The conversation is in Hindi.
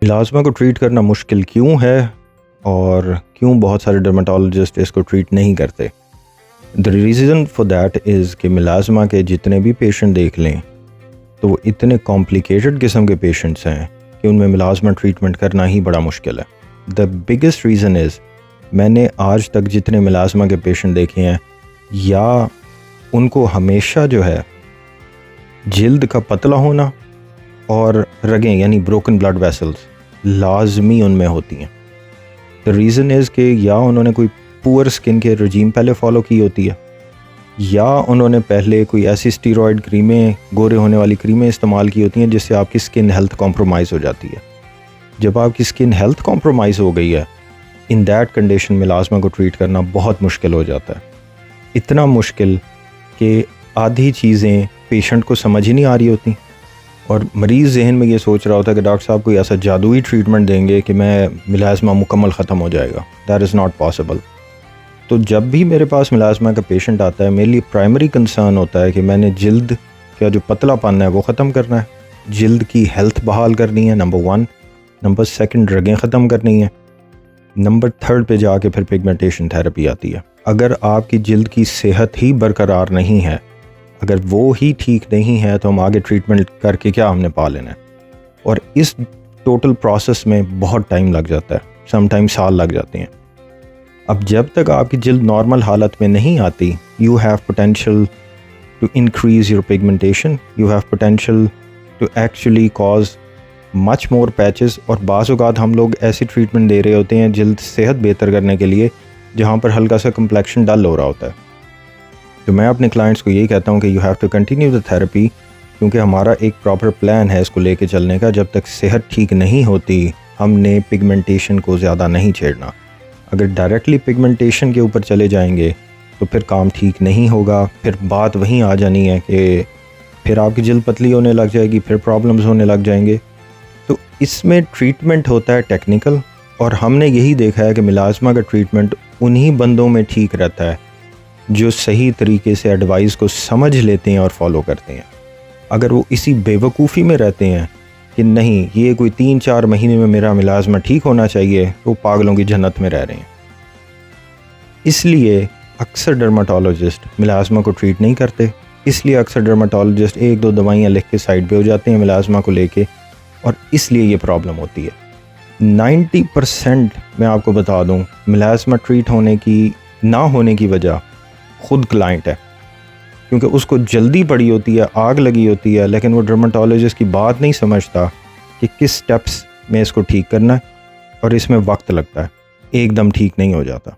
मिलाज़मा को ट्रीट करना मुश्किल क्यों है और क्यों बहुत सारे डर्मेटोलॉजिस्ट इसको ट्रीट नहीं करते? The reason for that is कि मिलाज़मा के जितने भी पेशेंट देख लें तो वो इतने कॉम्प्लिकेटेड किस्म के पेशेंट्स हैं कि उनमें मिलाज़मा ट्रीटमेंट करना ही बड़ा मुश्किल है। द बिगेस्ट रीज़न इज़, मैंने आज तक जितने मिलाज़मा के पेशेंट देखे हैं, या उनको हमेशा जो है जिल्द का पतला होना और रगें यानी ब्रोकन ब्लड वेसल्स लाजमी उनमें होती हैं। द रीज़न इज़ कि या उन्होंने कोई पुअर स्किन केयर रजीम पहले फॉलो की होती है, या उन्होंने पहले कोई ऐसी स्टीरॉयड क्रीमें, गोरे होने वाली क्रीमें इस्तेमाल की होती हैं जिससे आपकी स्किन हेल्थ कॉम्प्रोमाइज़ हो जाती है। जब आपकी स्किन हेल्थ कॉम्प्रोमाइज़ हो गई है, इन दैट कंडीशन मिलाज़मा को ट्रीट करना बहुत मुश्किल हो जाता है। इतना मुश्किल कि आधी चीज़ें पेशेंट को समझ ही नहीं आ रही होती और मरीज़ जहन में ये सोच रहा होता है कि डॉक्टर साहब कोई ऐसा जादुई ट्रीटमेंट देंगे कि मैं मिलाज़मा मुकम्मल ख़त्म हो जाएगा। That is not possible. तो जब भी मेरे पास मिलाज़मा का पेशेंट आता है, मेरे लिए प्राइमरी कंसर्न होता है कि मैंने जिल्द का जो पतलापन है वो ख़त्म करना है, जिल्द की हेल्थ बहाल करनी है, नंबर 1। नंबर 2 रगें ख़त्म करनी है। नंबर 3 पे जाके फिर पिगमेंटेशन थेरेपी आती है। अगर आपकी जिल्द की सेहत ही बरकरार नहीं है, अगर वो ही ठीक नहीं है, तो हम आगे ट्रीटमेंट करके क्या हमने पा लेना है। और इस टोटल प्रोसेस में बहुत टाइम लग जाता है, समटाइम साल लग जाते हैं। अब जब तक आपकी जिल्द नॉर्मल हालत में नहीं आती, you have potential to increase your pigmentation, you have potential to actually cause much more patches. और बाज़ औक़ात हम लोग ऐसी ट्रीटमेंट दे रहे होते हैं जिल्द सेहत बेहतर करने के लिए, जहाँ पर हल्का सा कम्प्लेक्शन डल हो रहा होता है। तो मैं अपने क्लाइंट्स को यही कहता हूँ कि you have to continue the therapy, क्योंकि हमारा एक प्रॉपर प्लान है इसको लेके चलने का। जब तक सेहत ठीक नहीं होती, हमने पिगमेंटेशन को ज़्यादा नहीं छेड़ना। अगर डायरेक्टली पिगमेंटेशन के ऊपर चले जाएंगे तो फिर काम ठीक नहीं होगा। फिर बात वहीं आ जानी है कि फिर आपकी जिल्द पतली होने लग जाएगी, फिर प्रॉब्लम्स होने लग जाएंगे। तो इसमें ट्रीटमेंट होता है टेक्निकल, और हमने यही देखा है कि मिलाज़मा का ट्रीटमेंट उन्हीं बंदों में ठीक रहता है जो सही तरीके से एडवाइस को समझ लेते हैं और फॉलो करते हैं। अगर वो इसी बेवकूफ़ी में रहते हैं कि नहीं, ये कोई 3-4 महीने में मेरा मिलाज़मा ठीक होना चाहिए, तो पागलों की जन्नत में रह रहे हैं। इसलिए अक्सर डर्मेटोलॉजिस्ट मिलाज़मा को ट्रीट नहीं करते। इसलिए अक्सर डर्मेटोलॉजिस्ट 1-2 दवाइयाँ लिख के साइड पे हो जाते हैं मिलाज़मा को लेके, और इसलिए ये प्रॉब्लम होती है। 90% मैं आपको बता दूं, मिलाज़मा ट्रीट होने की ना होने की वजह खुद क्लाइंट है, क्योंकि उसको जल्दी पड़ी होती है, आग लगी होती है, लेकिन वो डर्मेटोलॉजिस्ट की बात नहीं समझता कि किस स्टेप्स में इसको ठीक करना है, और इसमें वक्त लगता है, एकदम ठीक नहीं हो जाता।